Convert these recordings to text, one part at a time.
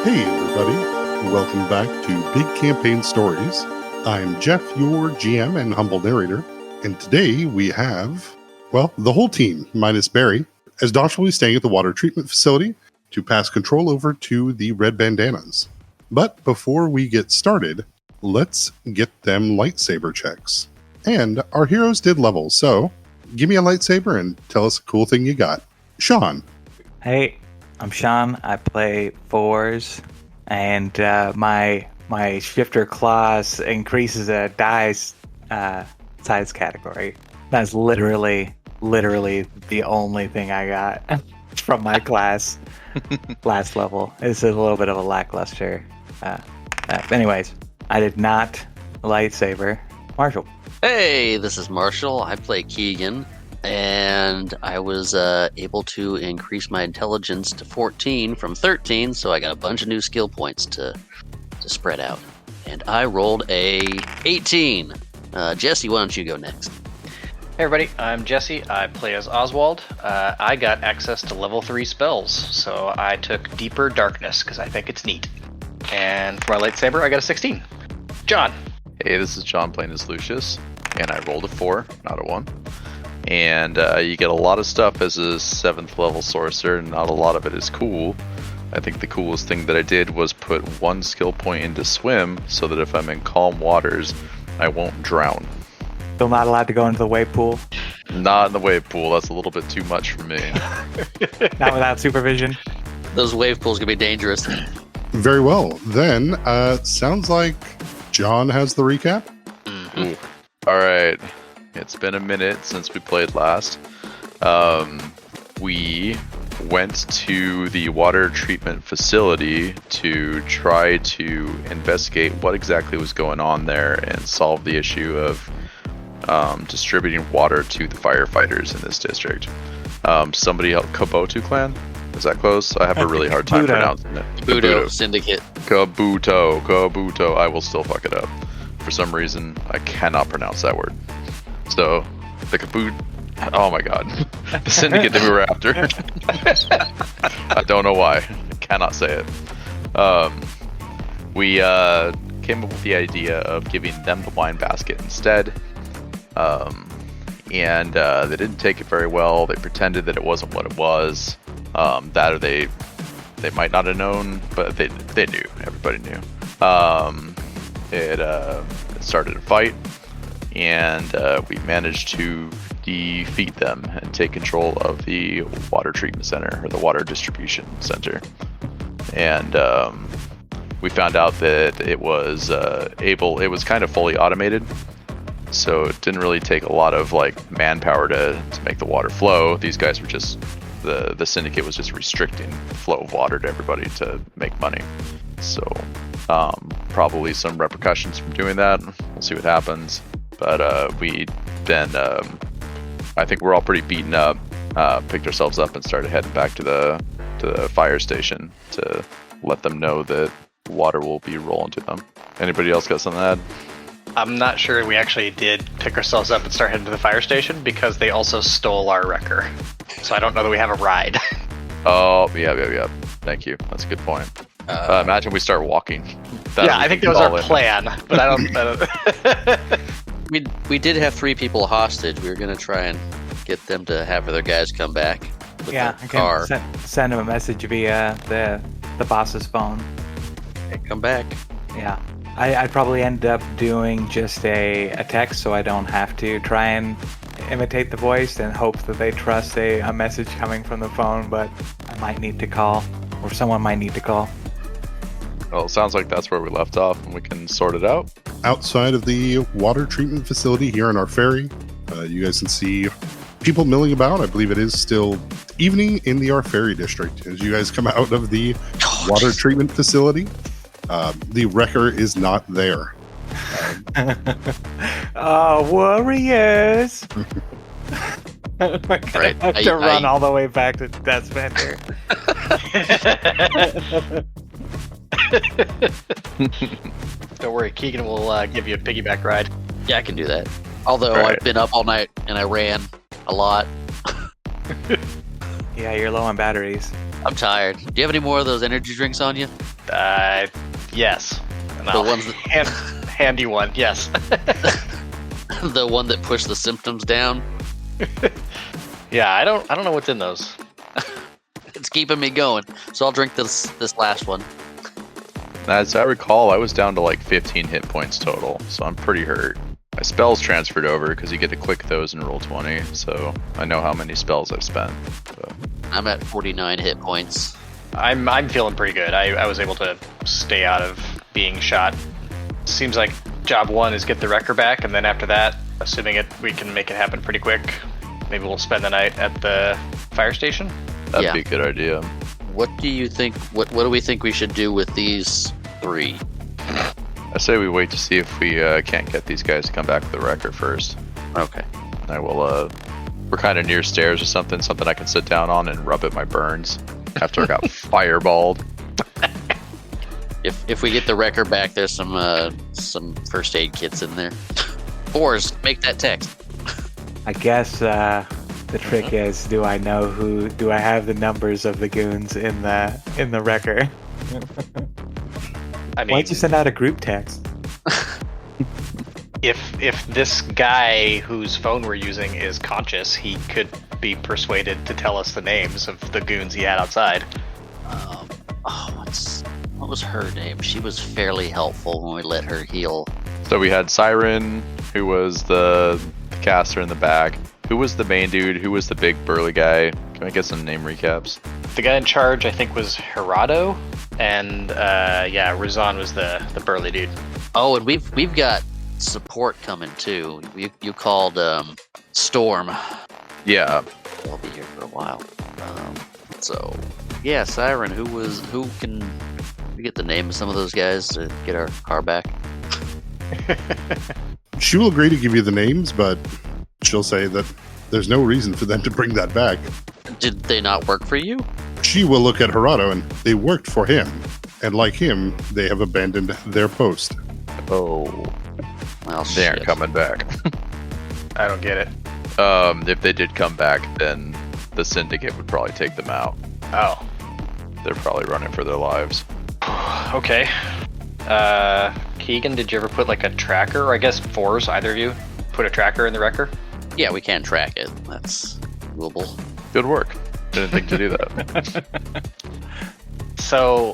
Hey everybody, welcome back to Big Campaign Stories. I'm Jeff, your GM and humble narrator, and today we have, the whole team, minus Barry, as Dosh will be staying at the water treatment facility to pass control over to the red bandanas. But before we get started, let's get them lightsaber checks. And our heroes did levels, so give me a lightsaber and tell us a cool thing you got. Sean. Hey, I'm Sean. I play fours, and my shifter claws increases a dice size category. That's literally the only thing I got from my class last level. It's a little bit of a lackluster. Anyways, I did not lightsaber. Marshall. Hey, this is Marshall. I play Keegan. And I was able to increase my intelligence to 14 from 13, so I got a bunch of new skill points to spread out. And I rolled a 18. Jesse, why don't you go next? Hey everybody, I'm Jesse. I play as Oswald. I got access to level 3 spells, so I took Deeper Darkness because I think it's neat. And for my lightsaber, I got a 16. John. Hey, this is John playing as Lucius, and I rolled a 4, not a 1. And you get a lot of stuff as a 7th level sorcerer, and not a lot of it is cool. I think the coolest thing that I did was put 1 skill point into swim, so that if I'm in calm waters, I won't drown. Still not allowed to go into the wave pool? Not in the wave pool, that's a little bit too much for me. Not without supervision? Those wave pools can be dangerous. Very well. Then, sounds like John has the recap. Mm-hmm. Alright. It's been a minute since we played last. We went to the water treatment facility to try to investigate what exactly was going on there and solve the issue of distributing water to the firefighters in this district. Somebody else, Kabuto clan? Is that close? I have a really hard time pronouncing it. Kabuto Syndicate. Kabuto. I will still fuck it up. For some reason, I cannot pronounce that word. So, the Kaboot. Oh my god. The syndicate that we were after. I don't know why. I cannot say it. We came up with the idea of giving them the wine basket instead. And they didn't take it very well. They pretended that it wasn't what it was. That or they might not have known, but they knew. Everybody knew. It started a fight. And we managed to defeat them and take control of the water treatment center, or the water distribution center. And we found out that it was it was kind of fully automated, so it didn't really take a lot of manpower to make the water flow. These guys were just, the syndicate was just restricting the flow of water to everybody to make money. So probably some repercussions from doing that. We'll see what happens. But we then, I think we're all pretty beaten up, picked ourselves up and started heading back to the fire station to let them know that water will be rolling to them. Anybody else got something to add? I'm not sure we actually did pick ourselves up and start heading to the fire station because they also stole our wrecker. So I don't know that we have a ride. Oh, yeah. Thank you. That's a good point. Imagine we start walking. I think that was our plan, but I don't We did have 3 people hostage. We were going to try and get them to have their guys come back with Yeah, their I car. can send him a message via the boss's phone. Hey, come back. Yeah. I'd probably end up doing just a text so I don't have to try and imitate the voice and hope that they trust a message coming from the phone, but I might need to call, or someone might need to call. Well, it sounds like that's where we left off, and we can sort it out. Outside of the water treatment facility here in our ferry, you guys can see people milling about. I believe it is still evening in the Our Ferry district. As you guys come out of the water treatment facility, the wrecker is not there. Oh, warriors! We're gonna have to run all the way back to Death's Vendor. Don't worry, Keegan will give you a piggyback ride. Yeah, I can do that. Although Right. I've been up all night and I ran a lot. Yeah, you're low on batteries. I'm tired. Do you have any more of those energy drinks on you? Yes. And The ones that- handy one, yes. The one that pushed the symptoms down. Yeah, I don't know what's in those. It's keeping me going. So I'll drink this last one. As I recall, I was down to like 15 hit points total, so I'm pretty hurt. My spells transferred over because you get to click those and roll 20, so I know how many spells I've spent. But I'm at 49 hit points. I'm feeling pretty good. I was able to stay out of being shot. Seems like job one is get the wrecker back, and then after that, assuming we can make it happen pretty quick, maybe we'll spend the night at the fire station. that'd Yeah. be a good idea. What do you think? What do we think we should do with these 3? I say we wait to see if we can't get these guys to come back with the wrecker first. Okay. I will, we're kind of near stairs or something I can sit down on and rub at my burns after I got fireballed. If we get the wrecker back, there's some first aid kits in there. Fours, make that text. I guess the trick is, do I have the numbers of the goons in the wrecker? I mean, Why'd you send out a group text? if this guy whose phone we're using is conscious, he could be persuaded to tell us the names of the goons he had outside. What was her name? She was fairly helpful when we let her heal. So we had Siren, who was the caster in the back. Who was the main dude? Who was the big burly guy? Can I get some name recaps? The guy in charge, I think, was Gerardo, and Razan was the burly dude. Oh, and we've got support coming too. You called Storm. Yeah. I'll be here for a while. So yeah, Siren. Who can we get the name of some of those guys to get our car back? She will agree to give you the names, but she'll say that there's no reason for them to bring that back. Did they not work for you? She will look at Gerardo, and they worked for him. And like him, they have abandoned their post. Oh, Well, they aren't shit. coming back. I don't get it. If they did come back, then the Syndicate would probably take them out. Oh, They're probably running for their lives. okay. Keegan, did you ever put like a tracker? Or I guess Fours, either of you, put a tracker in the wrecker? Yeah, we can't track it. That's doable. Good work. Didn't think to do that. So,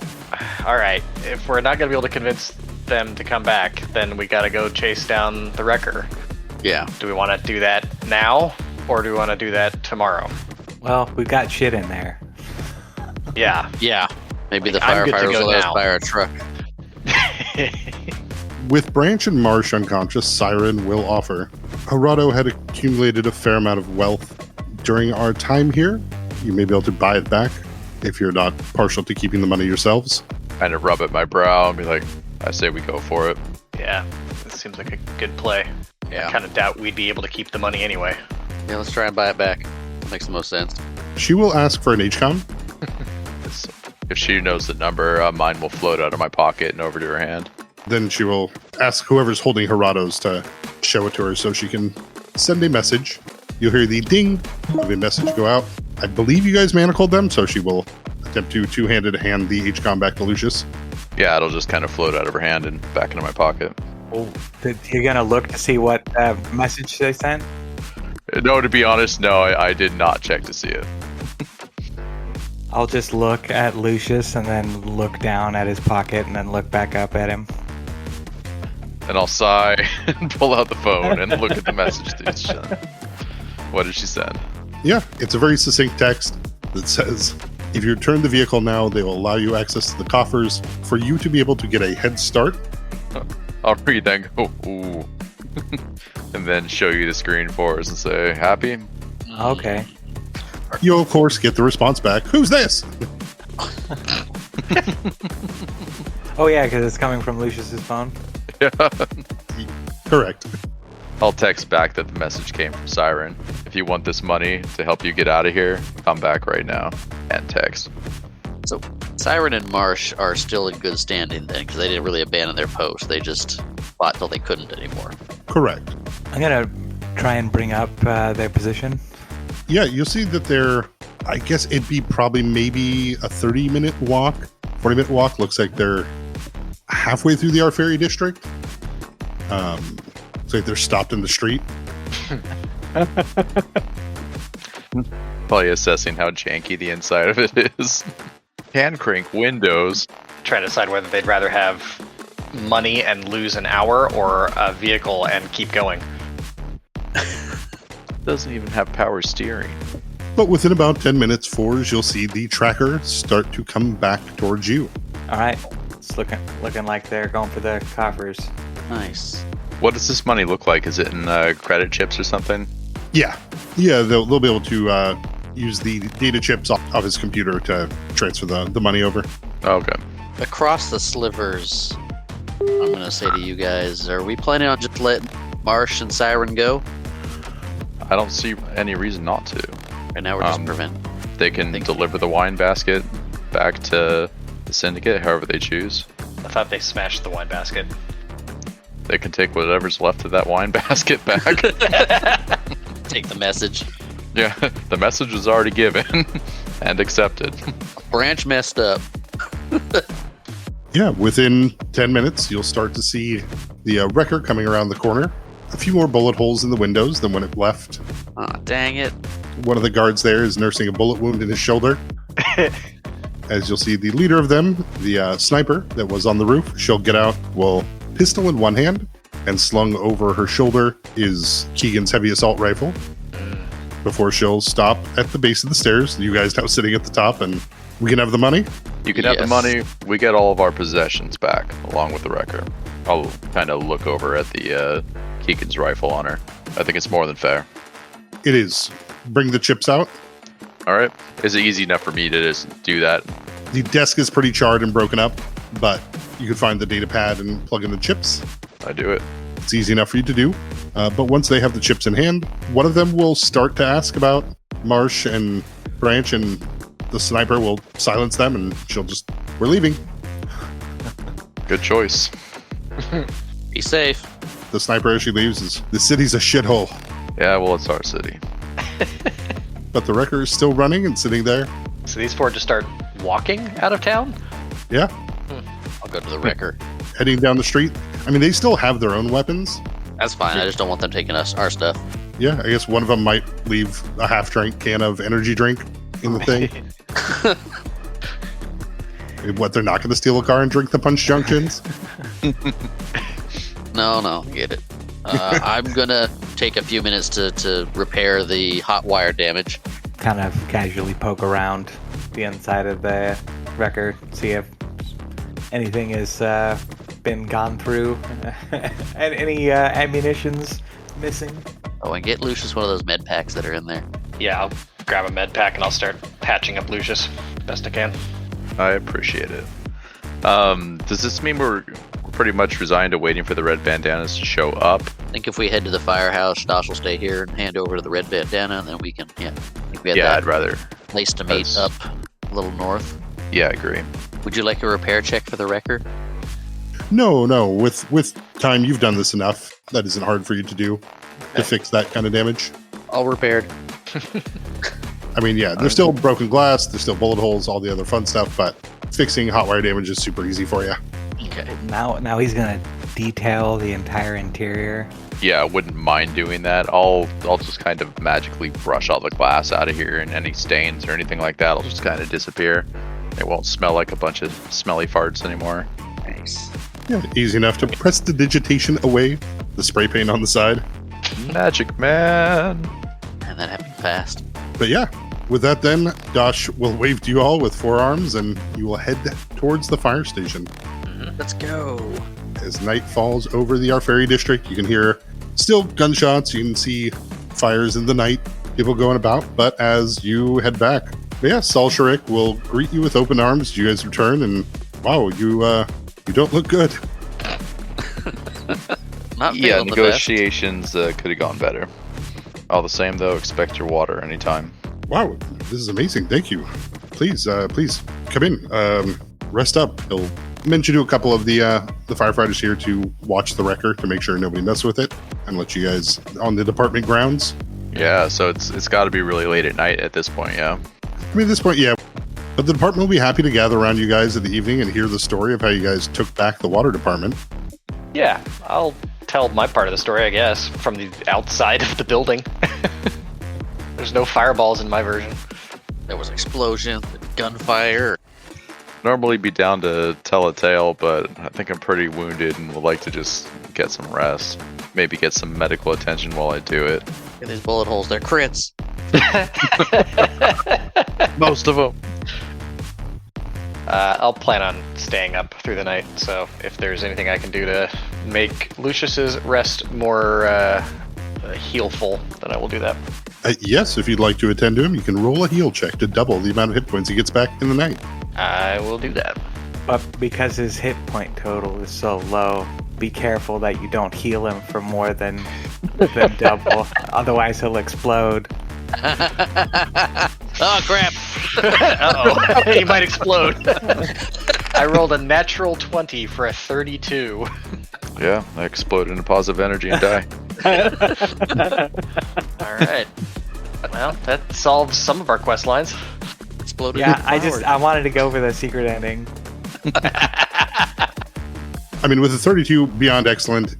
all right. If we're not gonna be able to convince them to come back, then we gotta go chase down the wrecker. Yeah. Do we want to do that now, or do we want to do that tomorrow? Well, we've got shit in there. Yeah. Yeah. Maybe the I'm good to firefighters go will let us now. buy our truck. With Branch and Marsh unconscious, Siren will offer. Gerardo had accumulated a fair amount of wealth during our time here. You may be able to buy it back if you're not partial to keeping the money yourselves. Kind of rub at my brow and be like, I say we go for it. Yeah. This seems like a good play. Yeah. I kind of doubt we'd be able to keep the money anyway. Yeah, let's try and buy it back. Makes the most sense. She will ask for an HCOM. If she knows the number, mine will float out of my pocket and over to her hand. Then she will ask whoever's holding Gerardo's to show it to her so she can send a message. You'll hear the ding of a message go out. I believe you guys manacled them, so she will attempt to two-handed hand the HCOM back to Lucius. Yeah, it'll just kind of float out of her hand and back into my pocket. Oh, you're gonna look to see what message they sent? No, to be honest, no, I did not check to see it. I'll just look at Lucius and then look down at his pocket and then look back up at him. And I'll sigh and pull out the phone and look at the message that she sent. What did she send? Yeah, it's a very succinct text that says, if you return the vehicle now, they will allow you access to the coffers for you to be able to get a head start. I'll read that and go, ooh. And then show you the screen for us and say, happy? Okay. You'll, of course, get the response back, who's this? Oh yeah, because it's coming from Lucius's phone. Yeah. Correct. I'll text back that the message came from Siren. If you want this money to help you get out of here, come back right now. And text. So Siren and Marsh are still in good standing then, because they didn't really abandon their post. They just fought till they couldn't anymore. Correct. I'm gonna try and bring up their position. Yeah, you'll see that they're, I guess it'd be probably maybe a 30-minute walk 40-minute walk. Looks like they're halfway through the Arferi district. Looks like they're stopped in the street. Probably assessing how janky the inside of it is. Hand crank windows. Trying to decide whether they'd rather have money and lose an hour or a vehicle and keep going. Doesn't even have power steering. But within about 10 minutes, Forge, you'll see the tracker start to come back towards you. All right. It's looking like they're going for the coffers. Nice. What does this money look like? Is it in credit chips or something? Yeah, they'll be able to use the data chips off his computer to transfer the money over. Okay. Across the slivers, I'm going to say to you guys, are we planning on just letting Marsh and Siren go? I don't see any reason not to. Right now we're just preventing. They can deliver the wine basket back to the syndicate however they choose. I thought they smashed the wine basket. They can take whatever's left of that wine basket back. Take the message. Yeah, the message was already given and accepted. Branch messed up. Yeah, within 10 minutes, you'll start to see the wrecker coming around the corner. A few more bullet holes in the windows than when it left. Aw, dang it. One of the guards there is nursing a bullet wound in his shoulder. As you'll see, the leader of them, the sniper that was on the roof, she'll get out, will pistol in one hand, and slung over her shoulder is Keegan's heavy assault rifle. Before she'll stop at the base of the stairs, you guys now sitting at the top, and we can have the money. You can have the Yes. money. We get all of our possessions back, along with the wrecker. I'll kind of look over at the Keegan's rifle on her. I think it's more than fair. It is. Bring the chips out. All right. Is it easy enough for me to just do that? The desk is pretty charred and broken up, but you can find the data pad and plug in the chips. I do it. It's easy enough for you to do. But once they have the chips in hand, one of them will start to ask about Marsh and Branch, and the sniper will silence them, and she'll just, we're leaving. Good choice. Be safe. The sniper, as she leaves, is, the city's a shithole. Yeah, well, it's our city. But the wrecker is still running and sitting there. So these four just start walking out of town? Yeah, I'll go to the wrecker. heading down the street. I mean, they still have their own weapons. That's fine. I just don't want them taking our stuff. Yeah, I guess one of them might leave a half-drink can of energy drink in the thing. What, they're not going to steal a car and drink the Punch Junctions? No, get it. I'm gonna take a few minutes to repair the hot wire damage. Kind of casually poke around the inside of the wrecker, see if anything has been gone through. And any ammunition's missing. Oh, and get Lucius one of those med packs that are in there. Yeah, I'll grab a med pack and I'll start patching up Lucius best I can. I appreciate it. Does this mean we're pretty much resigned to waiting for the red bandanas to show up? I think if we head to the firehouse, Dosh will stay here and hand over to the red bandana, and then we can, I think we had Yeah, that I'd rather. place to meet up a little north. Yeah, I agree. Would you like a repair check for the wrecker? No. With time, you've done this enough. That isn't hard for you to do to fix that kind of damage. All repaired. I mean, yeah, there's still broken glass, there's still bullet holes, all the other fun stuff, but fixing hot wire damage is super easy for you. Okay. Now he's gonna detail the entire interior. Yeah, I wouldn't mind doing that. I'll just kind of magically brush all the glass out of here, and any stains or anything like that will just kind of disappear. It won't smell like a bunch of smelly farts anymore. Nice. Yeah, easy enough to press the digitation away, the spray paint on the side. Magic man. And that happened fast. But yeah, with that then, Dosh will wave to you all with forearms, and you will head towards the fire station. Let's go. As night falls over the Arferi district, you can hear still gunshots, you can see fires in the night, people going about, but as you head back, but yeah, Saul Sharik will greet you with open arms. You guys return, and wow, you don't look good. Not Yeah, feeling the best. negotiations could have gone better. All the same, though, expect your water anytime. Wow, this is amazing. Thank you. Please come in. Rest up. He'll mention to a couple of the firefighters here to watch the wrecker to make sure nobody messes with it, and let you guys on the department grounds. Yeah, so it's got to be really late at night at this point, yeah. I mean, at this point, yeah. But the department will be happy to gather around you guys in the evening and hear the story of how you guys took back the water department. Yeah, I'll tell my part of the story, I guess, from the outside of the building. There's no fireballs in my version. There was an explosion, gunfire. Normally be down to tell a tale, but I think I'm pretty wounded and would like to just get some rest. Maybe get some medical attention while I do it. And these bullet holes, they're crits. Most of them. I'll plan on staying up through the night, so if there's anything I can do to make Lucius's rest more healful, then I will do that. Yes, if you'd like to attend to him, you can roll a heal check to double the amount of hit points he gets back in the night. I will do that. But because his hit point total is so low, be careful that you don't heal him for more than double. Otherwise, he'll explode. Oh, crap. Uh-oh. He might explode. I rolled a natural 20 for a 32. Yeah, I explode into positive energy and die. Alright. Well, that solves some of our quest lines. Exploded. Yeah, I wanted to go for the secret ending. I mean, with a 32 beyond excellent,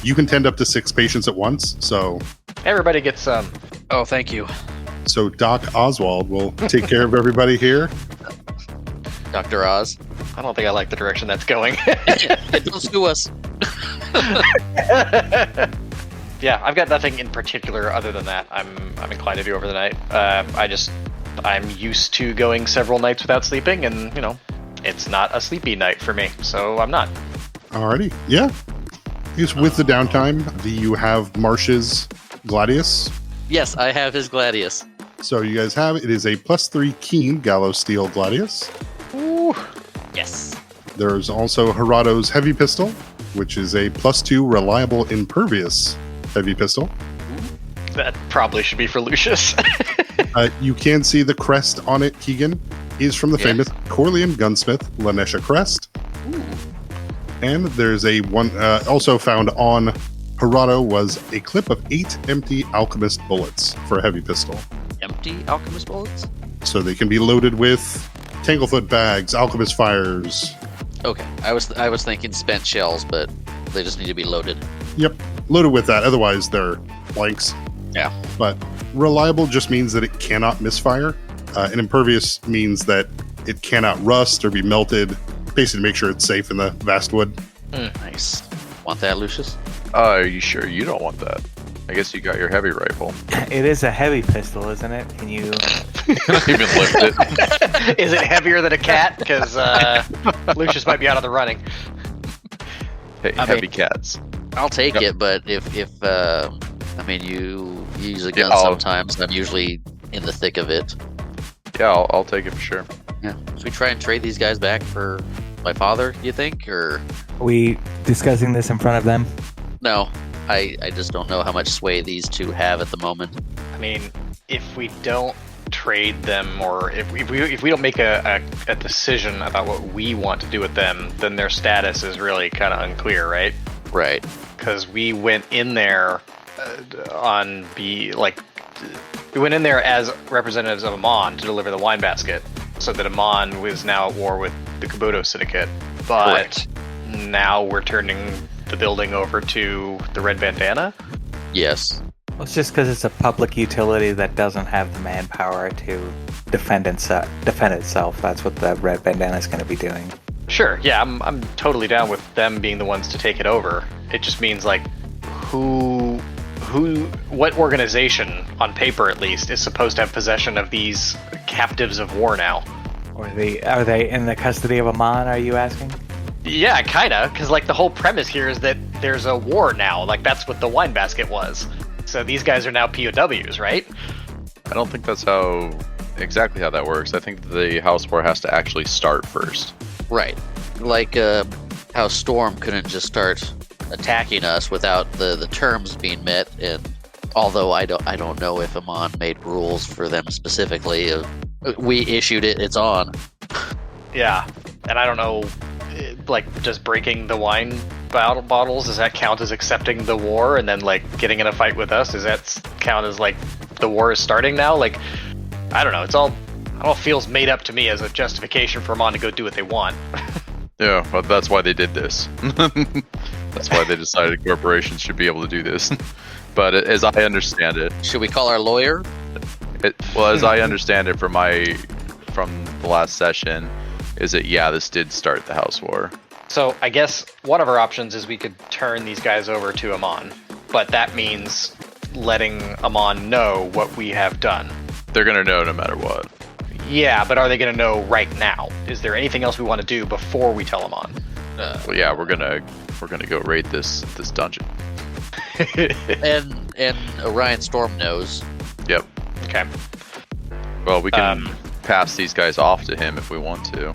you can tend up to 6 patients at once, so Everybody gets some. Oh, thank you. so Doc Oswald will take care of everybody here. Dr. Oz. I don't think I like the direction that's going. Don't sue us. Yeah, I've got nothing in particular other than that. I'm inclined to do over the night. I'm used to going several nights without sleeping, and it's not a sleepy night for me, so I'm not. Alrighty, yeah. I guess with the downtime, you have Marsh's Gladius. Yes, I have his Gladius. So you guys have, it is a +3 keen Gallows Steel Gladius. Ooh. Yes. There's also Herado's Heavy Pistol, which is a +2 Reliable Impervious Heavy Pistol. That probably should be for Lucius. You can see the crest on it, Keegan, is from the famous Corleone gunsmith, Lanesha crest. Ooh. And there's a one also found on Herado was a clip of 8 empty alchemist bullets for a heavy pistol. Empty alchemist bullets? So they can be loaded with Tanglefoot bags, alchemist fires. Okay, I was thinking spent shells, but they just need to be loaded. Yep, loaded with that. Otherwise, they're blanks. Yeah. But reliable just means that it cannot misfire. And impervious means that it cannot rust or be melted, basically to make sure it's safe in the vast wood. Nice. Want that, Lucius? Are you sure you don't want that? I guess you got your heavy rifle. It is a heavy pistol, isn't it? Can you... Not even lift it. Is it heavier than a cat? Because Lucius might be out of the running. Hey, heavy cats. I'll take it, but if you use a gun Yeah, sometimes, I'm usually in the thick of it. Yeah, I'll take it for sure. Yeah. Should we try and trade these guys back for my father, you think? Or Are we discussing this in front of them? no? I just don't know how much sway these two have at the moment. I mean, if we don't trade them, or if we don't make a decision about what we want to do with them, then their status is really kind of unclear, right? Right. Because we went in there we went in there as representatives of Amon to deliver the wine basket, so that Amon was now at war with the Kabuto Syndicate. But Correct. now we're turning the building over to the Red Bandana. Yes. Well, it's just because it's a public utility that doesn't have the manpower to defend itself. That's what the Red Bandana is going to be doing. Sure, yeah, I'm totally down with them being the ones to take it over. It just means, like, what organization, on paper at least, is supposed to have possession of these captives of war now? Are they in the custody of Amon, are you asking? Yeah, kinda, because, like, the whole premise here is that there's a war now. Like, that's what the wine basket was. So these guys are now POWs, right? I don't think that's exactly how that works. I think the house war has to actually start first. Right. Like how Storm couldn't just start attacking us without the terms being met. And although I don't know if Amon made rules for them specifically, we issued it. It's on. Yeah, and I don't know, like, just breaking the wine bottles, does that count as accepting the war? And then, like, getting in a fight with us, does that count as, like, the war is starting now? Like, I don't know, it's all It all feels made up to me as a justification for Amon to go do what they want. Yeah, but that's why they did this. That's why they decided corporations should be able to do this. But as I understand it, Should we call our lawyer? as I understand it from the last session, is that this did start the house war. So I guess one of our options is we could turn these guys over to Amon, but that means letting Amon know what we have done. They're gonna know no matter what. Yeah, but are they going to know right now? Is there anything else we want to do before we tell Amon? Well, yeah, we're gonna go raid this dungeon. And Orion Storm knows. Yep. Okay. Well, we can pass these guys off to him if we want to.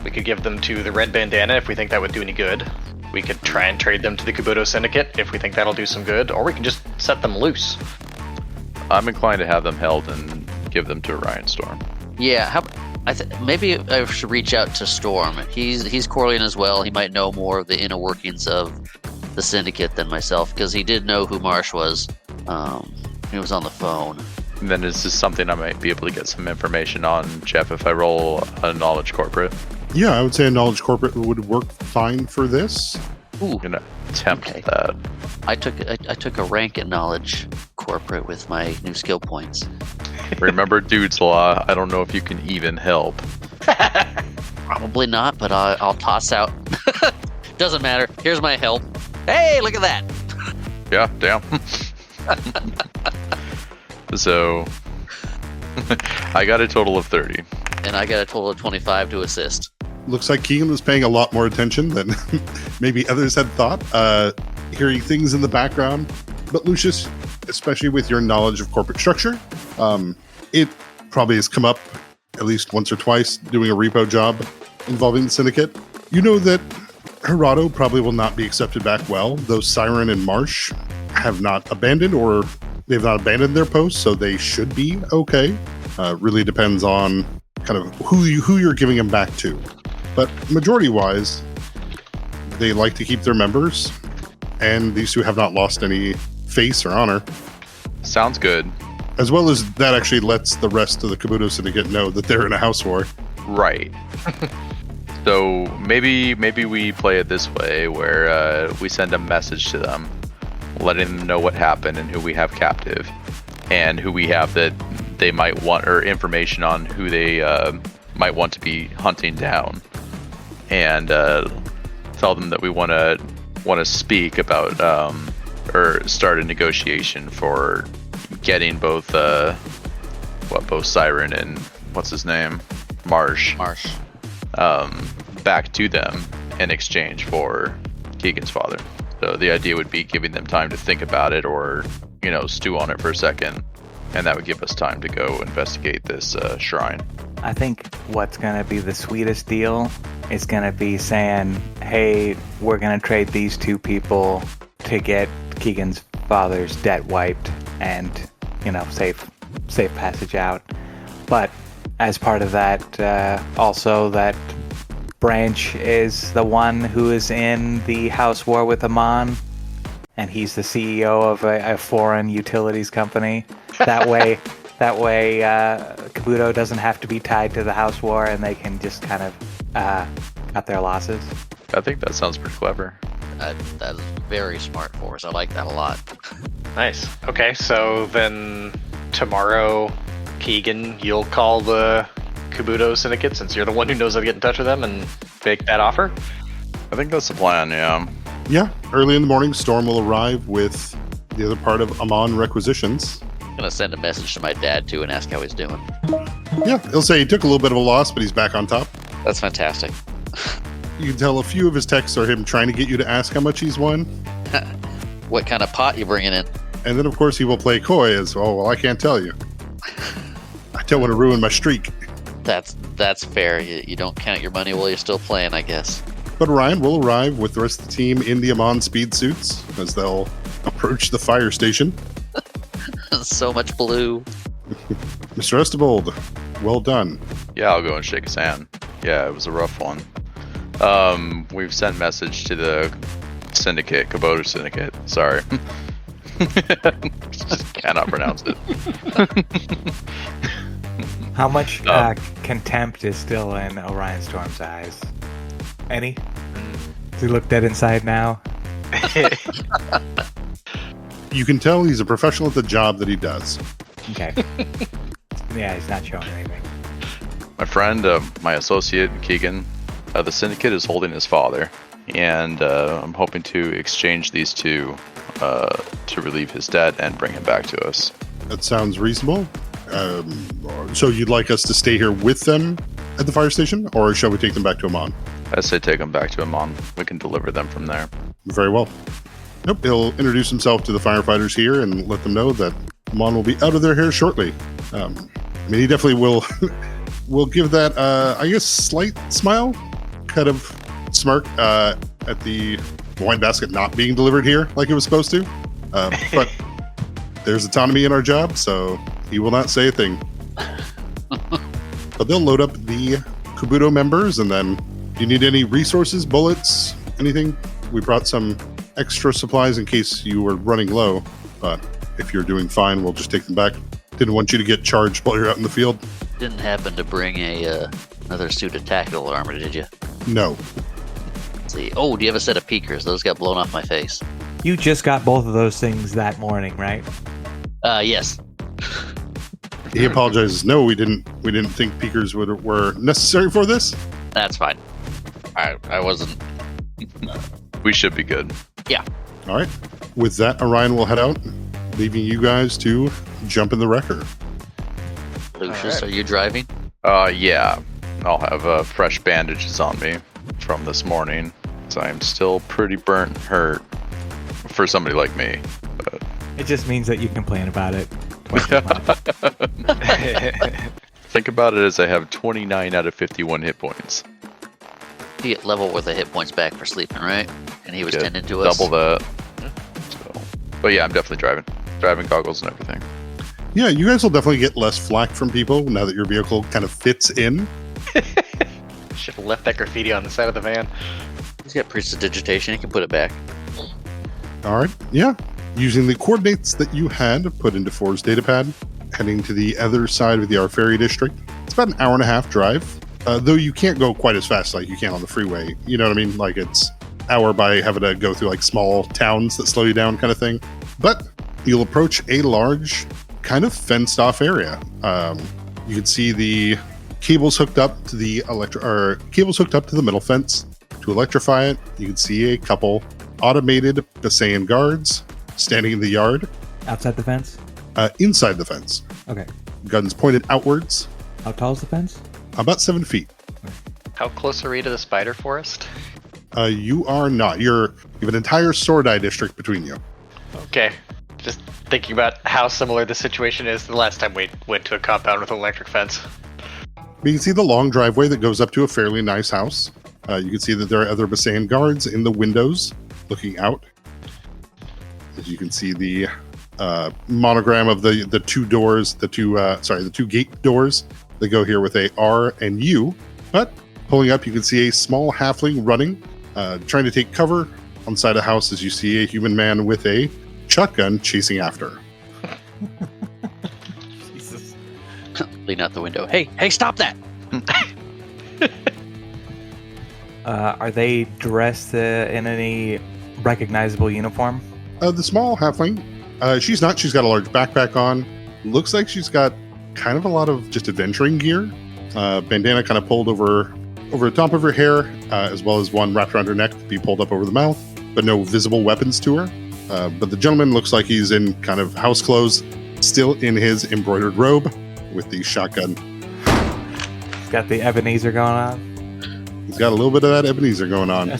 We could give them to the Red Bandana if we think that would do any good. We could try and trade them to the Kabuto Syndicate if we think that'll do some good, or we can just set them loose. I'm inclined to have them held and give them to Orion Storm. Yeah, maybe I should reach out to Storm. He's Corlean as well. He might know more of the inner workings of the Syndicate than myself, because he did know who Marsh was. He was on the phone. And then is this something I might be able to get some information on, Jeff, if I roll a knowledge corporate? Yeah, I would say a knowledge corporate would work fine for this. Ooh, I'm gonna attempt Okay. that. I took a rank in knowledge corporate with my new skill points. Remember Dude's Law, I don't know if you can even help. Probably not, but I'll toss out. Doesn't matter. Here's my help. Hey, look at that. Yeah, damn. So, I got a total of 30. And I got a total of 25 to assist. Looks like Keegan was paying a lot more attention than maybe others had thought, hearing things in the background. But Lucius, especially with your knowledge of corporate structure, it probably has come up at least once or twice doing a repo job involving the Syndicate. You know that Gerardo probably will not be accepted back well, though Siren and Marsh have not abandoned their posts, so they should be okay. Really depends on kind of who you're giving them back to. But majority-wise, they like to keep their members, and these two have not lost any face or honor. Sounds good. As well as that actually lets the rest of the Kabuto Syndicate know that they're in a house war. Right. So maybe we play it this way, where we send a message to them, letting them know what happened and who we have captive, and who we have that they might want, or information on who they might want to be hunting down, and tell them that we want to speak about or start a negotiation for getting both Siren and what's his name, Marsh, back to them in exchange for Keegan's father. So the idea would be giving them time to think about it, or stew on it for a second, and that would give us time to go investigate this shrine. I think what's going to be the sweetest deal is going to be saying, hey, we're going to trade these two people to get Keegan's father's debt wiped and, safe passage out. But as part of that, also that Branch is the one who is in the house war with Amon, and he's the CEO of a foreign utilities company. That way, Kabuto doesn't have to be tied to the house war, and they can just kind of cut their losses. I think that sounds pretty clever. That is very smart for us. I like that a lot. Nice. Okay, so then tomorrow, Keegan, you'll call the Kabuto Syndicate, since you're the one who knows how to get in touch with them, and make that offer? I think that's the plan, yeah. Yeah, early in the morning, Storm will arrive with the other part of Amon requisitions. I'm going to send a message to my dad, too, and ask how he's doing. Yeah, he'll say he took a little bit of a loss, but he's back on top. That's fantastic. You can tell a few of his texts are him trying to get you to ask how much he's won. What kind of pot you bringing in? And then, of course, he will play coy as, oh, well, I can't tell you. I don't want to ruin my streak. That's fair. You don't count your money while you're still playing, I guess. But Ryan will arrive with the rest of the team in the Amon speed suits as they'll approach the fire station. So much blue. Mr. Estibold, well done. Yeah, I'll go and shake his hand. Yeah, it was a rough one. We've sent message to the Syndicate, Kabuto Syndicate. Sorry. Just cannot pronounce it. How much contempt is still in Orion Storm's eyes? Any? Does he look dead inside now? You can tell he's a professional at the job that he does. Okay. Yeah, he's not showing anything. My friend, my associate, Keegan, the syndicate is holding his father, and I'm hoping to exchange these two to relieve his debt and bring him back to us. That sounds reasonable. So you'd like us to stay here with them at the fire station, or shall we take them back to Amon? I say take him back to Amon. We can deliver them from there. Very well. Nope, he'll introduce himself to the firefighters here and let them know that Amon will be out of their hair shortly. I mean, he definitely will will give that, I guess, slight smile, kind of smirk at the wine basket not being delivered here like it was supposed to. But there's autonomy in our job, so he will not say a thing. But they'll load up the Kabuto members, and then do you need any resources, bullets, anything? We brought some extra supplies in case you were running low, but if you're doing fine, we'll just take them back. Didn't want you to get charged while you're out in the field. Didn't happen to bring another suit of tactical armor, did you? No. Let's see. Oh, do you have a set of peekers? Those got blown off my face. You just got both of those things that morning, right? Yes. He apologizes. No, we didn't think peekers were necessary for this. That's fine. I wasn't. We should be good. Yeah. All right. With that, Orion will head out, leaving you guys to jump in the wrecker. Lucius, are you driving? Yeah. I'll have fresh bandages on me from this morning, so I'm still pretty burnt and hurt for somebody like me. But... It just means that you complain about it twice a month. Think about it as I have 29 out of 51 hit points. You get level worth of hit points back for sleeping, right? And he was tending to us. Double that. So, but yeah, I'm definitely driving. Driving goggles and everything. Yeah, you guys will definitely get less flack from people now that your vehicle kind of fits in. Should have left that graffiti on the side of the van. He's got prestidigitation. He can put it back. All right. Yeah. Using the coordinates that you had put into Ford's datapad, heading to the other side of the Arferi district. It's about an hour and a half drive, though you can't go quite as fast like you can on the freeway. You know what I mean? Like it's hour by having to go through like small towns that slow you down kind of thing. But you'll approach a large, kind of fenced off area. You can see the cables hooked up to the cables hooked up to the middle fence to electrify it. You can see a couple automated Basayan guards standing in the yard. Outside the fence? Inside the fence. Okay. Guns pointed outwards. How tall is the fence? About 7 feet. How close are we to the spider forest? You are not. You have an entire sword eye district between you. Okay. Just thinking about how similar the situation is the last time we went to a compound with an electric fence. You can see the long driveway that goes up to a fairly nice house. You can see that there are other Basayan guards in the windows looking out. As you can see the monogram of the two doors, the two gate doors that go here with a R and U. But pulling up, you can see a small halfling running, trying to take cover on the side of the house as you see a human man with a shotgun chasing after. Jesus. Lean out the window. Hey, stop that! Are they dressed in any recognizable uniform? The small halfling, she's not. She's got a large backpack on. Looks like she's got kind of a lot of just adventuring gear. Bandana kind of pulled over the top of her hair, as well as one wrapped around her neck to be pulled up over the mouth, but no visible weapons to her. But the gentleman looks like he's in kind of house clothes, still in his embroidered robe with the shotgun. He's got the Ebenezer going on. He's got a little bit of that Ebenezer going on.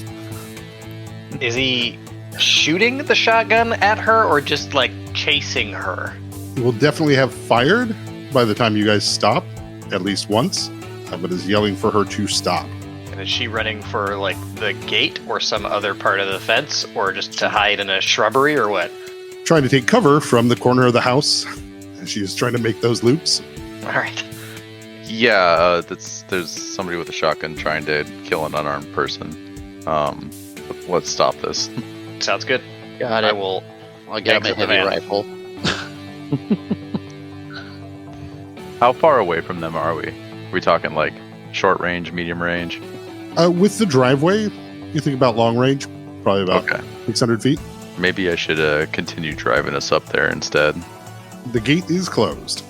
Is he shooting the shotgun at her or just like chasing her? He will definitely have fired by the time you guys stop, at least once, but is yelling for her to stop. And is she running for like the gate or some other part of the fence or just to hide in a shrubbery or what? Trying to take cover from the corner of the house. And she is trying to make those loops. All right. Yeah, there's somebody with a shotgun trying to kill an unarmed person. Let's stop this. Sounds good. Got it. I'll get my exit the heavy van. rifle. How far away from them are we? We talking like short range, medium range? With the driveway, you think about long range, probably about 600 feet. Maybe I should continue driving us up there instead. The gate is closed.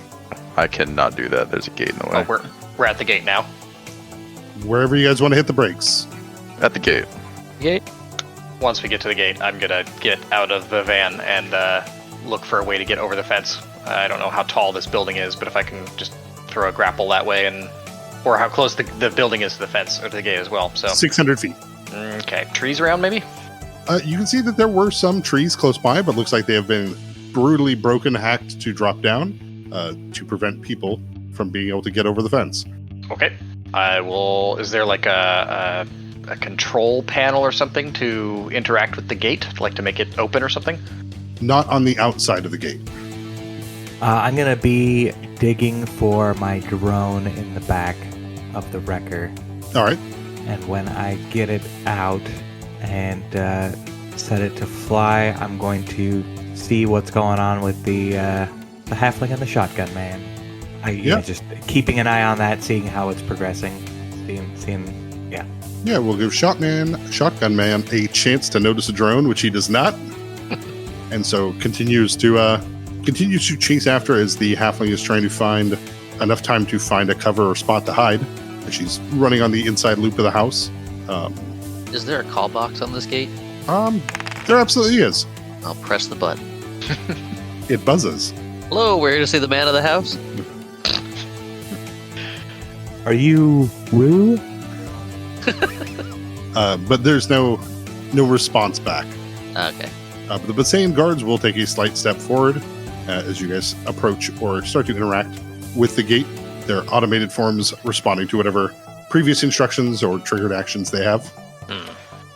I cannot do that. There's a gate in the way. Oh, we're at the gate now. Wherever you guys want to hit the brakes. At the gate. Okay. Once we get to the gate, I'm gonna get out of the van and look for a way to get over the fence. I don't know how tall this building is, but if I can just throw a grapple that way, or how close the building is to the fence or to the gate as well. So 600 feet. Okay, trees around maybe. You can see that there were some trees close by, but looks like they have been brutally broken, hacked to drop down to prevent people from being able to get over the fence. Okay, I will. Is there like a control panel or something to interact with the gate, like to make it open or something? Not on the outside of the gate. I'm going to be digging for my drone in the back of the wrecker. All right. And when I get it out and set it to fly, I'm going to see what's going on with the halfling and the shotgun man. Just keeping an eye on that, seeing how it's progressing. Yeah, we'll give Shotgun Man, a chance to notice a drone, which he does not. And so continues to chase after as the halfling is trying to find enough time to find a cover or spot to hide. And she's running on the inside loop of the house. Is there a call box on this gate? There absolutely is. I'll press the button. It buzzes. Hello, we're here to see the man of the house. Are you Rue? But there's no response back. Okay. But the Basayan guards will take a slight step forward as you guys approach or start to interact with the gate. Their automated forms responding to whatever previous instructions or triggered actions they have.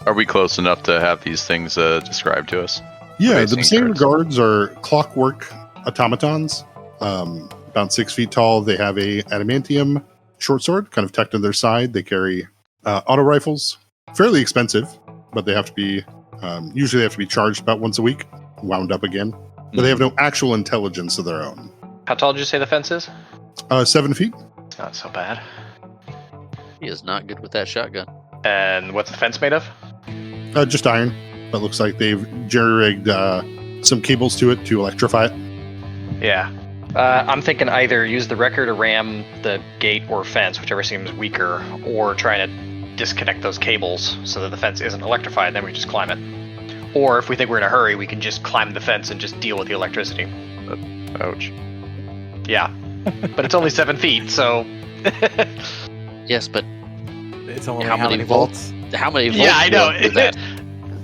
Are we close enough to have these things described to us? Yeah, the Basayan Basayan guards are clockwork automatons, about 6 feet tall. They have a adamantium short sword kind of tucked in their side. They carry auto rifles, fairly expensive, but they have to be usually they have to be charged about once a week, wound up again. But they have no actual intelligence of their own. How tall did you say the fence is? 7 feet. It's not so bad. He is not good with that shotgun. And what's the fence made of? Just iron, but looks like they've jerry-rigged some cables to it to electrify it. Yeah. I'm thinking either use the wrecker to ram the gate or fence, whichever seems weaker, or try to disconnect those cables so that the fence isn't electrified, then we just climb it. Or if we think we're in a hurry, we can just climb the fence and just deal with the electricity. Ouch. Yeah. But it's only 7 feet, so... Yes, but It's only how many volts? How many volts? Yeah, I know. Is that?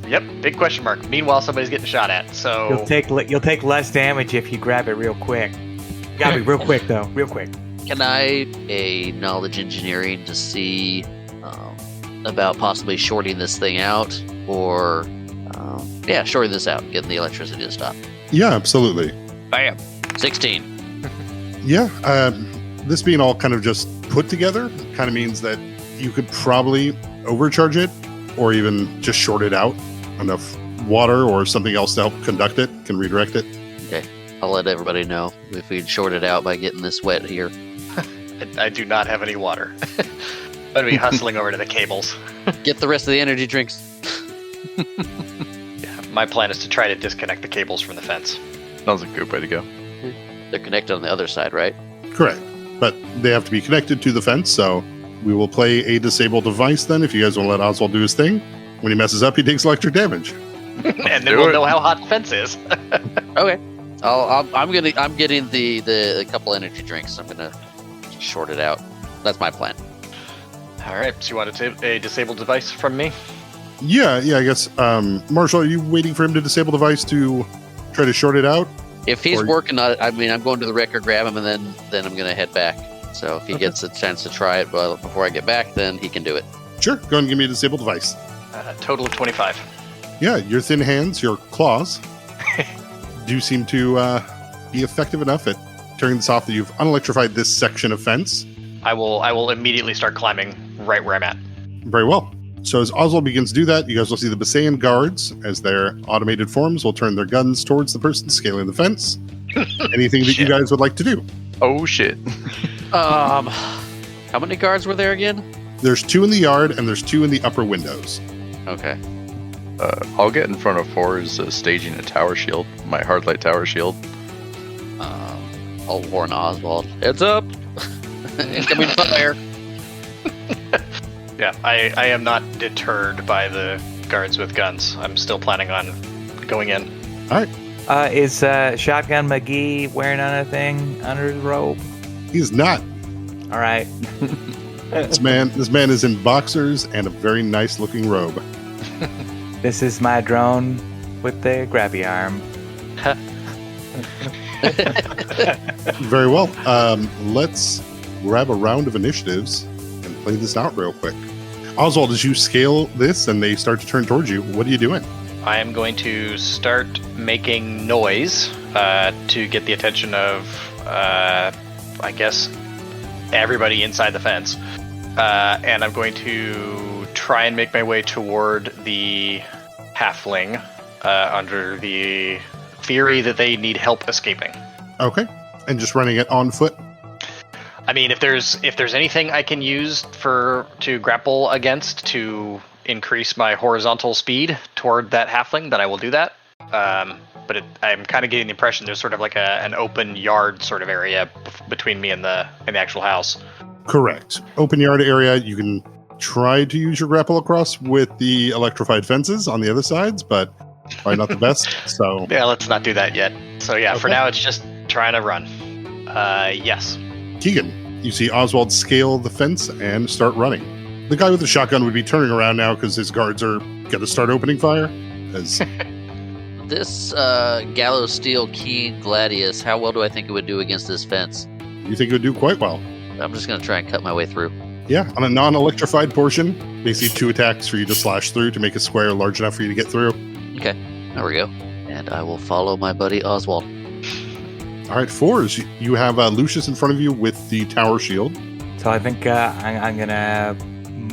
Yep, big question mark. Meanwhile, somebody's getting shot at, so... You'll take less damage if you grab it real quick. You gotta be real quick though, real quick. Can I a knowledge engineering to see about possibly shorting this thing out, or shorting this out, getting the electricity to stop? Yeah, absolutely. Bam, 16. Yeah, this being all kind of just put together kind of means that you could probably overcharge it or even just short it out. Enough water or something else to help conduct it can redirect it. Okay, I'll let everybody know if we'd short it out by getting this wet here. I do not have any water. I'm gonna be hustling over to the cables. Get the rest of the energy drinks. Yeah, my plan is to try to disconnect the cables from the fence. Sounds like a good way to go. They're connected on the other side, right? Correct. But they have to be connected to the fence, so we will play a disable device then if you guys want to let Oswald do his thing. When he messes up, he takes electric damage. And then we'll know how hot the fence is. Okay. I'm getting the couple energy drinks. I'm gonna short it out. That's my plan. All right, so you want a disabled device from me? Yeah, I guess. Marshall, are you waiting for him to disable the device to try to short it out? If he's Or- working on it, I mean, I'm going to the wrecker, grab him, and then I'm gonna head back. So if he gets a chance to try it before I get back, then he can do it. Sure, go ahead and give me a disable device. Total of 25. Yeah, your thin hands, your claws, do seem to be effective enough at turning this off that you've unelectrified this section of fence. I will immediately start climbing right where I'm at. Very well. So as Oswald begins to do that, you guys will see the Basayan guards, as their automated forms, will turn their guns towards the person scaling the fence. Anything that you Shit. guys would like to do? Oh shit. How many guards were there again? There's 2 in the yard, and there's 2 in the upper windows. Okay. I'll get in front of Fours, staging a tower shield, my hardlight tower shield. I'll warn Oswald. Heads up! Incoming fire! Yeah, I am not deterred by the guards with guns. I'm still planning on going in. All right. Is Shotgun McGee wearing anything under his robe? He's not. All right. This man is in boxers and a very nice looking robe. This is my drone with the grabby arm. Very well. Let's grab a round of initiatives and play this out real quick. Oswald, as you scale this and they start to turn towards you, what are you doing? I am going to start making noise to get the attention of, I guess, everybody inside the fence. And I'm going to try and make my way toward the halfling under the theory that they need help escaping. Okay. And just running it on foot? I mean, if there's anything I can use to grapple against to increase my horizontal speed toward that halfling, then I will do that. But I'm kind of getting the impression there's sort of like an open yard sort of area between me and the actual house. Correct. Open yard area. You can try to use your grapple across with the electrified fences on the other sides, but probably not the best. So Yeah, let's not do that yet. So yeah, for Okay. now it's just trying to run. Yes. Keegan, you see Oswald scale the fence and start running. The guy with the shotgun would be turning around now because his guards are going to start opening fire. As This gallows steel keyed gladius, how well do I think it would do against this fence? you think it would do quite well. I'm just going to try and cut my way through. Yeah, on a non-electrified portion, basically 2 attacks for you to slash through to make a square large enough for you to get through. Okay, there we go. And I will follow my buddy Oswald. All right, Fours, you have Lucius in front of you with the tower shield. So I think I'm gonna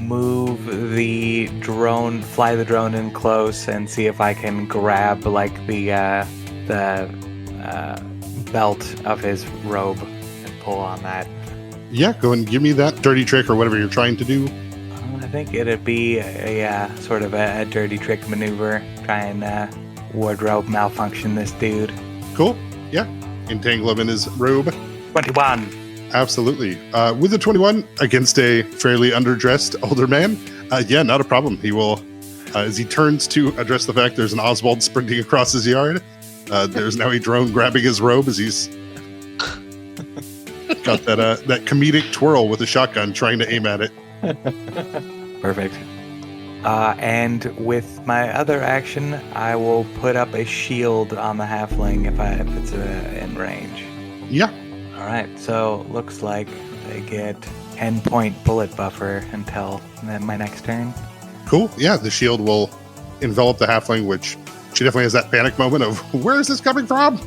move the drone, fly the drone in close, and see if I can grab like the belt of his robe and pull on that. Yeah, go and give me that dirty trick or whatever you're trying to do. I think it'd be a sort of a dirty trick maneuver. Try and wardrobe malfunction this dude. Cool. Yeah. Entangle him in his robe. 21. Absolutely. With a 21 against a fairly underdressed older man, yeah, not a problem. He will, as he turns to address the fact there's an Oswald sprinting across his yard, there's now a drone grabbing his robe as he's got that comedic twirl with a shotgun trying to aim at it. Perfect. And with my other action, I will put up a shield on the halfling if it's in range. Yeah. All right, so looks like they get 10-point bullet buffer until my next turn. Cool. Yeah, the shield will envelop the halfling, which she definitely has that panic moment of, where is this coming from?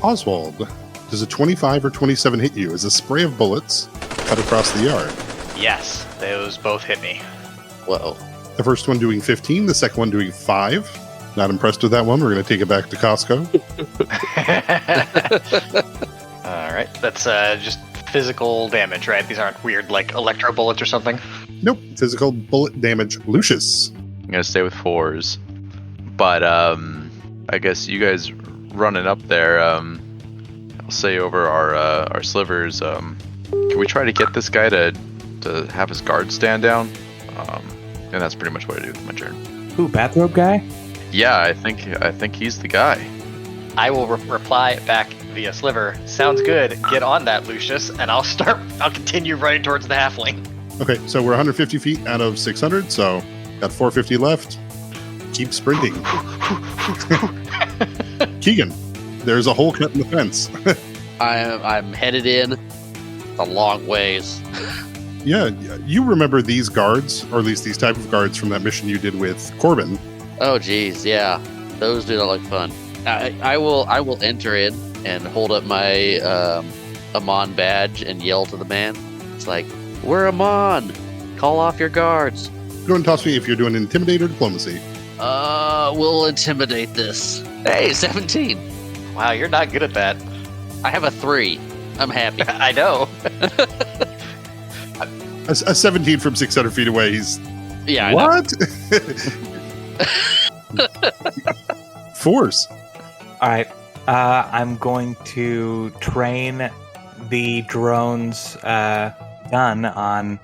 Oswald, does a 25 or 27 hit you as a spray of bullets cut across the yard? Yes, those both hit me. Whoa. The first one doing 15, the second one doing 5. Not impressed with that one. We're going to take it back to Costco. All right, that's just physical damage, right? These aren't weird like electro bullets or something. Nope. Physical bullet damage. Lucius. I'm gonna stay with Fours, but I guess you guys running up there. I'll say over our slivers. Can we try to get this guy to have his guard stand down? And that's pretty much what I do with my turn. Ooh, bathrobe guy? Yeah, I think he's the guy. I will reply back via sliver. Sounds good. Get on that, Lucius, and I'll continue running towards the halfling. Okay, so we're 150 feet out of 600, so got 450 left. Keep sprinting. Keegan, there's a hole cut in the fence. I'm headed in a long ways. Yeah, you remember these guards, or at least these type of guards from that mission you did with Corbin. Oh, geez, yeah. Those do not look fun. I will enter in and hold up my Amon badge and yell to the man. It's like, we're Amon! Call off your guards. Go and toss me if you're doing intimidate or diplomacy. We'll intimidate this. Hey, 17! Wow, you're not good at that. I have a 3. I'm happy. I know. A 17 from 600 feet away. He's Yeah, I know. what? Force. All right. I'm going to train the drone's gun on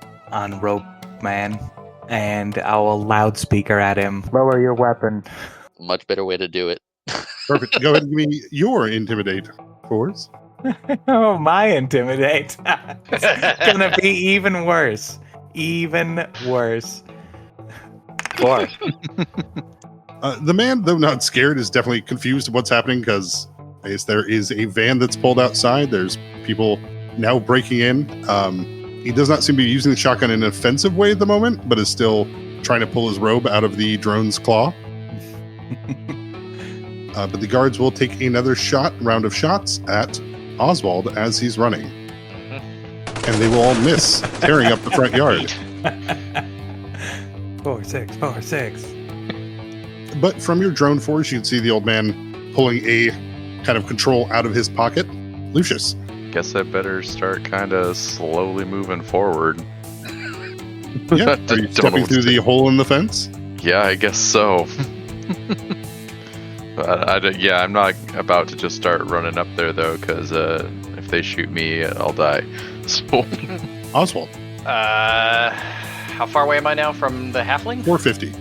Rope Man, and I will loudspeaker at him. Lower your weapon. Much better way to do it. Perfect. Go ahead and give me your intimidate, Force. Oh, my intimidate. It's gonna be even worse. Even worse. 4. The man, though not scared, is definitely confused at what's happening because I guess there is a van that's pulled outside. There's people now breaking in. He does not seem to be using the shotgun in an offensive way at the moment, but is still trying to pull his robe out of the drone's claw. But the guards will take another round of shots at Oswald as he's running. And they will all miss, tearing up the front yard. 4, 6, 4, 6. But from your drone force, you can see the old man pulling a kind of control out of his pocket. Lucius. Guess I better start kind of slowly moving forward. Yeah, are you stepping through the hole in the fence? Yeah, I guess so. I'm not about to just start running up there, though, because if they shoot me, I'll die. So, Oswald. How far away am I now from the halfling? 450.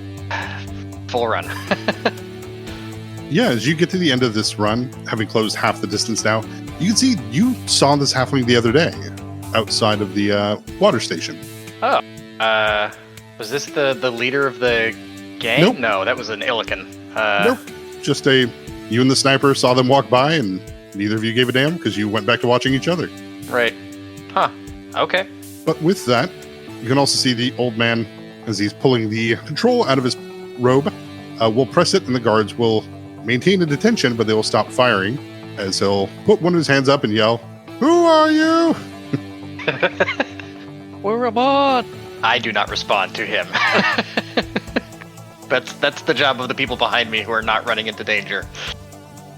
Full run. Yeah, as you get to the end of this run, having closed half the distance now, you can see you saw this halfling the other day outside of the water station. Oh. Was this the leader of the gang? Nope. No, that was an Illican. Nope. Just you and the sniper saw them walk by, and neither of you gave a damn because you went back to watching each other. Right. Huh. Okay. But with that, you can also see the old man, as he's pulling the control out of his robe, will press it, and the guards will maintain a detention, but they will stop firing, as he'll put one of his hands up and yell, "Who are you?" We're Ramon. I do not respond to him. That's the job of the people behind me who are not running into danger.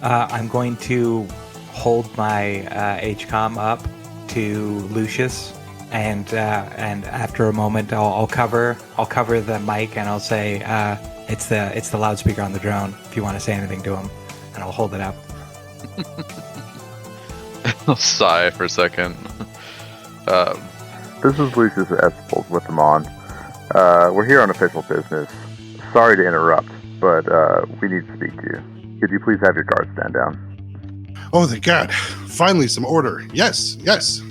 I'm going to hold my HCOM up to Lucius, and after a moment, I'll cover the mic, and I'll say, "It's the loudspeaker on the drone. If you want to say anything to him," and I'll hold it up. I'll sigh for a second. This is Lucius Esples with them on. We're here on official business. Sorry to interrupt, but we need to speak to you. Could you please have your guards stand down? Oh, thank God. Finally, some order. Yes, yes.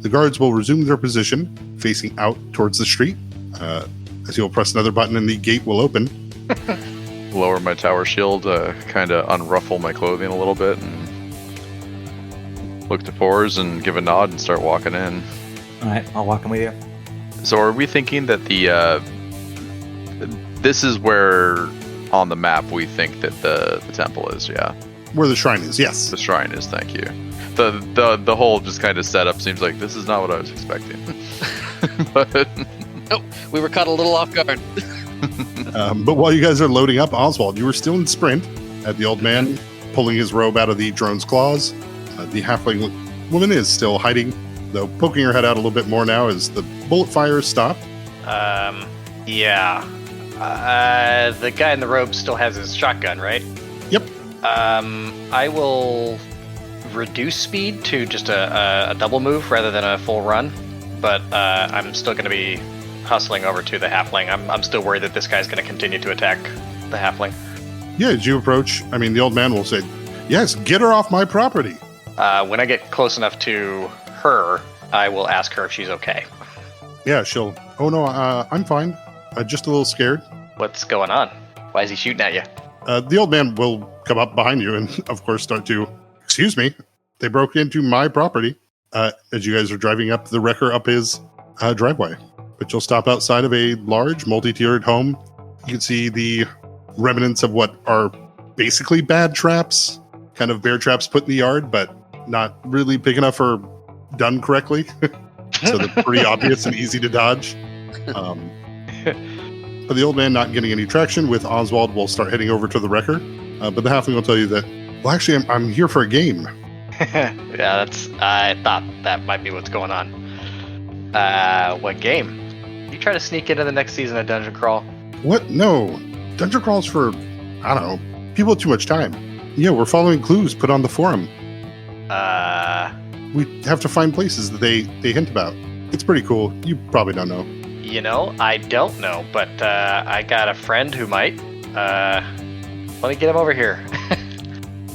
The guards will resume their position, facing out towards the street. As you'll press another button and the gate will open. Lower my tower shield, kind of unruffle my clothing a little bit, and look to Fours and give a nod and start walking in. All right, I'll walk in with you. So are we thinking that this is where on the map we think that the temple is, yeah? Where the shrine is, yes. The shrine is, thank you. The whole just kind of setup seems like this is not what I was expecting. But Nope, we were caught a little off guard. But while you guys are loading up, Oswald, you were still in sprint at the old man pulling his robe out of the drone's claws. The halfling woman is still hiding, though poking her head out a little bit more now as the bullet fire is stopped. Yeah. The guy in the robe still has his shotgun, right? Yep. I will reduce speed to just a double move rather than a full run, but I'm still going to be hustling over to the halfling. I'm still worried that this guy's going to continue to attack the halfling. Yeah, as you approach, the old man will say, "Yes, get her off my property." When I get close enough to her, I will ask her if she's okay. Yeah, she'll, "Oh no, I'm fine. Just a little scared." What's going on? Why is he shooting at you? The old man will come up behind you and, of course, start to, "Excuse me, they broke into my property," as you guys are driving up the wrecker up his driveway. But you'll stop outside of a large, multi-tiered home. You can see the remnants of what are basically bad traps, kind of bear traps put in the yard, but not really big enough or done correctly. So they're pretty obvious and easy to dodge. But the old man not getting any traction with Oswald will start heading over to the wrecker. But the halfling will tell you that, "Well, actually, I'm here for a game." Yeah, I thought that might be what's going on. What game? You try to sneak into the next season of Dungeon Crawl? What? No. Dungeon crawls for, I don't know, people with too much time. Yeah, we're following clues put on the forum. We have to find places that they hint about. It's pretty cool. You probably don't know. You know, I don't know, but I got a friend who might. Let me get him over here.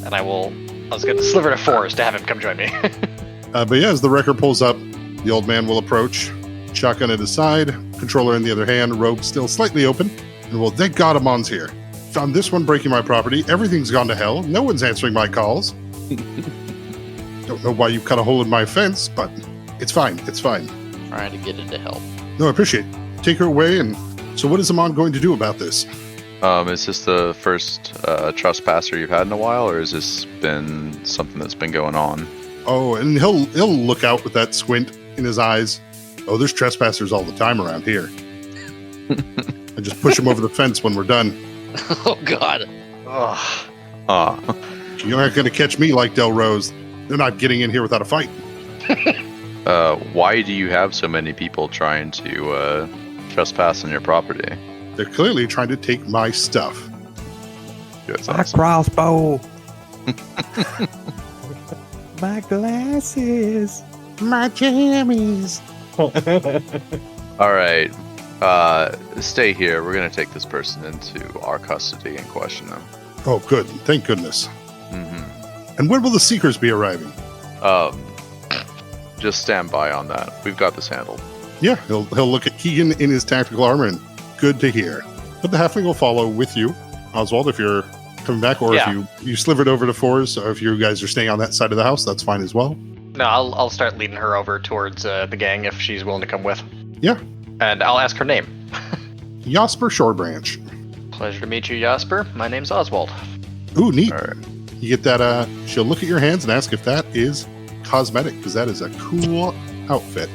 And I was going to sliver to Forrest to have him come join me. But yeah, as the wrecker pulls up, the old man will approach, shotgun at his side, controller in the other hand, robe still slightly open. And well, thank God Amon's here. Found this one breaking my property. Everything's gone to hell. No one's answering my calls. Don't know why you cut a hole in my fence, but it's fine. It's fine. Trying to get into help. No, I appreciate it. Take her away. And so what is Amon going to do about this? Is this the first trespasser you've had in a while, or has this been something that's been going on? Oh, and he'll look out with that squint in his eyes. Oh, there's trespassers all the time around here. I just push him over the fence when we're done. Oh, God. Ugh. You aren't going to catch me like Del Rose. They're not getting in here without a fight. Why do you have so many people trying to trespass on your property? They're clearly trying to take my stuff. That's My awesome. crossbow. My glasses. My jammies. All right. Stay here. We're going to take this person into our custody and question them. Oh, good. Thank goodness. Mm-hmm. And when will the Seekers be arriving? Just stand by on that. We've got this handled. Yeah, he'll look at Keegan in his tactical armor, and good to hear. But the halfling will follow with you, Oswald, if you're coming back, or Yeah. if you slivered over to Fours, or if you guys are staying on that side of the house, that's fine as well. No, I'll start leading her over towards the gang if she's willing to come with. Yeah, And I'll ask her name. Jasper Shorebranch. Pleasure to meet you, Jasper. My name's Oswald. Ooh, neat. All right. You get that, she'll look at your hands and ask if that is cosmetic, because that is a cool outfit.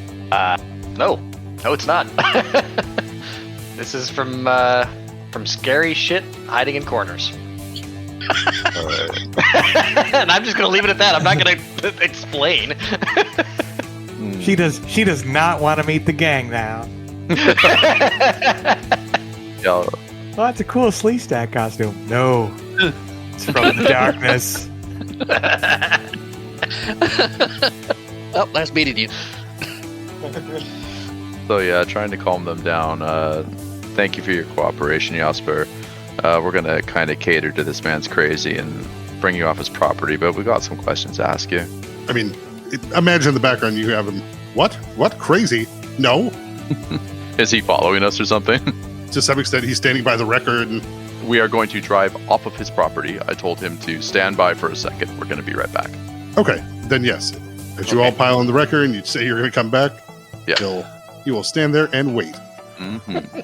No, it's not. This is from scary shit hiding in corners. All right. And I'm just gonna leave it at that. I'm not gonna explain. She does not want to meet the gang now. Yeah, Oh, that's a cool sleeve stack costume. No, it's from the darkness. Oh, nice meeting you. so yeah, trying to calm them down. Thank you for your cooperation, Jasper. We're going to kind of cater to this man's crazy and bring you off his property, but we got some questions to ask you. I mean, imagine in the background you have him. What? What? Crazy? No. Is he following us or something? To some extent, he's standing by the record. And We are going to drive off of his property. I told him to stand by for a second. We're going to be right back. okay, then yes. As you all pile on the record and you say you're going to come back, Yeah. you will stand there and wait. Mm-hmm.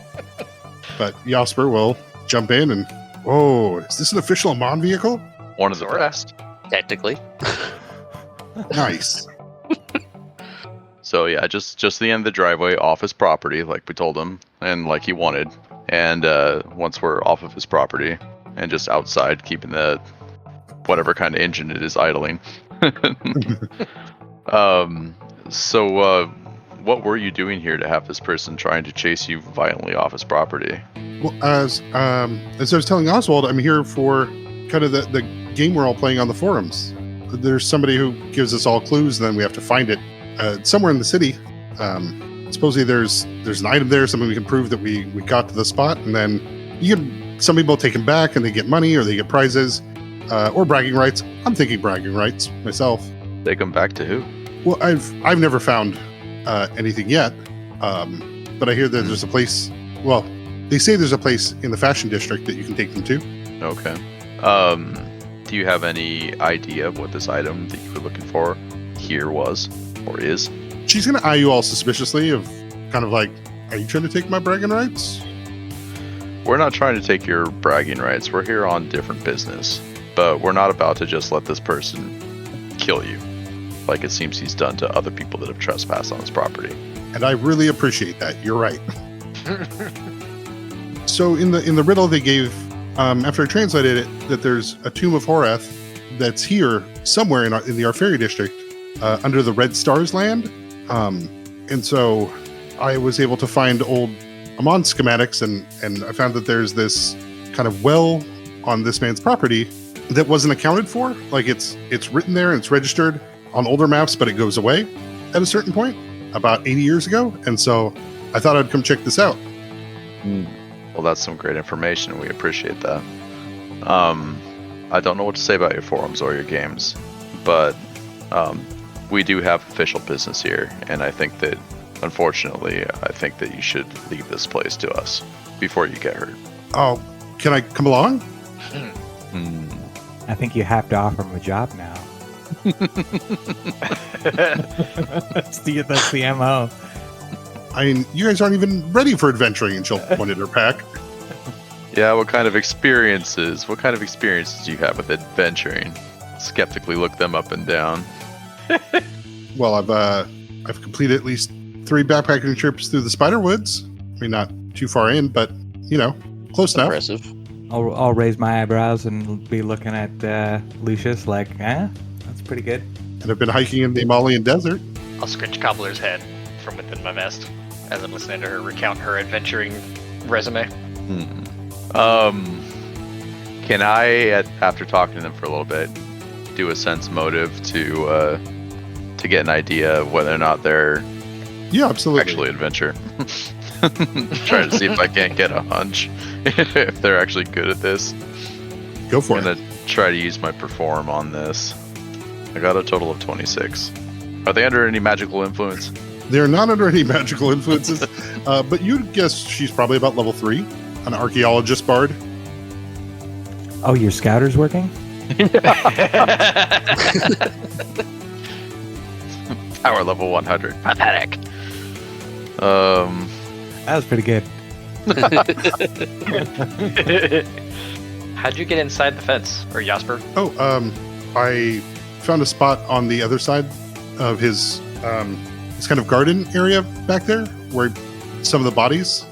But Jasper will jump in and, oh, is this an official Amon vehicle? One of the Sorta. best. Technically. Nice. So yeah, just the end of the driveway off his property, like we told him, and like he wanted. And once we're off of his property and just outside, keeping the whatever kind of engine it is idling. So what were you doing here to have this person trying to chase you violently off his property? Well, as I was telling Oswald, I'm here for kind of the game we're all playing on the forums. There's somebody who gives us all clues, and then we have to find it somewhere in the city. Supposedly there's an item there, something we can prove that we got to the spot, and then some people take them back and they get money or they get prizes or bragging rights. I'm thinking bragging rights myself. Take him back to who? Well, I've never found anything yet, but I hear that there's a place. Well, they say there's a place in the fashion district that you can take them to. Okay. Do you have any idea of what this item that you were looking for here was or is? She's gonna eye you all suspiciously, of kind of like, are you trying to take my bragging rights? We're not trying to take your bragging rights. We're here on different business. But we're not about to just let this person kill you, like it seems he's done to other people that have trespassed on his property. And I really appreciate that. You're right. So in the riddle they gave, after I translated it, that there's a tomb of Horath that's here somewhere in the Arferi district under the Red Stars land. And so I was able to find old Amon schematics, and I found that there's this kind of well on this man's property that wasn't accounted for. Like it's written there and it's registered on older maps, but it goes away at a certain point about 80 years ago. And so I thought I'd come check this out. Well, that's some great information. We appreciate that. I don't know what to say about your forums or your games, but we do have official business here, and I think that, unfortunately, you should leave this place to us before you get hurt. Oh, can I come along? I think you have to offer him a job now. That's the MO. I mean, you guys aren't even ready for adventuring, and she'll point at her pack. Yeah, what kind of experiences do you have with adventuring? Skeptically look them up and down. Well, I've completed at least 3 backpacking trips through the Spiderwoods. I mean, not too far in, but, close enough. Impressive. I'll raise my eyebrows and be looking at Lucius like, that's pretty good. And I've been hiking in the Himalayan desert. I'll scratch Cobbler's head from within my vest as I'm listening to her recount her adventuring resume. Can I, after talking to them for a little bit, do a sense motive to get an idea of whether or not they're absolutely actually adventure? Trying to see if I can't get a hunch if they're actually good at this. Go for I'm it. gonna try to use my perform on this. I got a total of 26. Are they under any magical influence? They're not under any magical influences, but you'd guess she's probably about level 3, an archaeologist bard. Oh, your scouter's working? Power level 100. Pathetic. That was pretty good. How'd you get inside the fence, or Jasper? I found a spot on the other side of his kind of garden area back there where some of the bodies.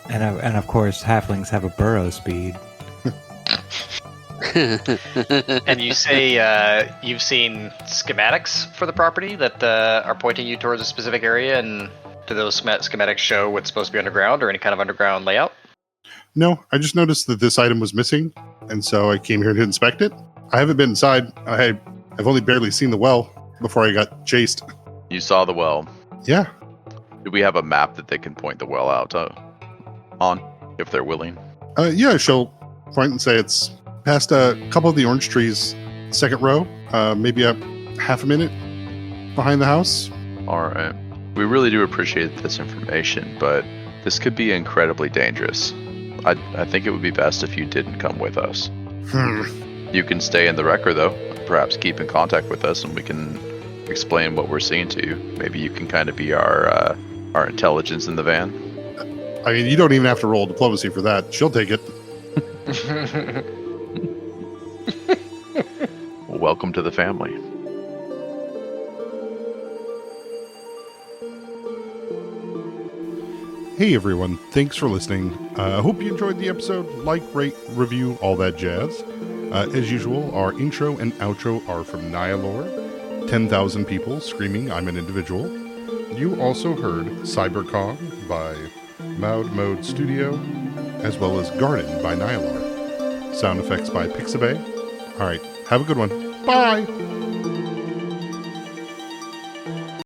And of course, halflings have a burrow speed. And you say you've seen schematics for the property that are pointing you towards a specific area, and do those schematics show what's supposed to be underground or any kind of underground layout? No, I just noticed that this item was missing, and so I came here to inspect it. I haven't been inside. I've only barely seen the well before I got chased. You saw the well. Yeah. Do we have a map that they can point the well out on, if they're willing? Yeah, she'll point and say it's past a couple of the orange trees, second row, maybe a half a minute behind the house. All right. We really do appreciate this information, but this could be incredibly dangerous. I think it would be best if you didn't come with us. You can stay in the wrecker, though. Perhaps keep in contact with us, and we can explain what we're seeing to you. Maybe you can kind of be our intelligence in the van. I mean, you don't even have to roll diplomacy for that. She'll take it. Well, welcome to the family. Hey everyone, thanks for listening. I hope you enjoyed the episode. Like, rate, review, all that jazz. As usual, our intro and outro are from Nyalore. 10,000 people screaming, I'm an individual. You also heard Cybercog by Maud Mode Studio, as well as Garden by Nyalore. Sound effects by Pixabay. Alright, have a good one. Bye!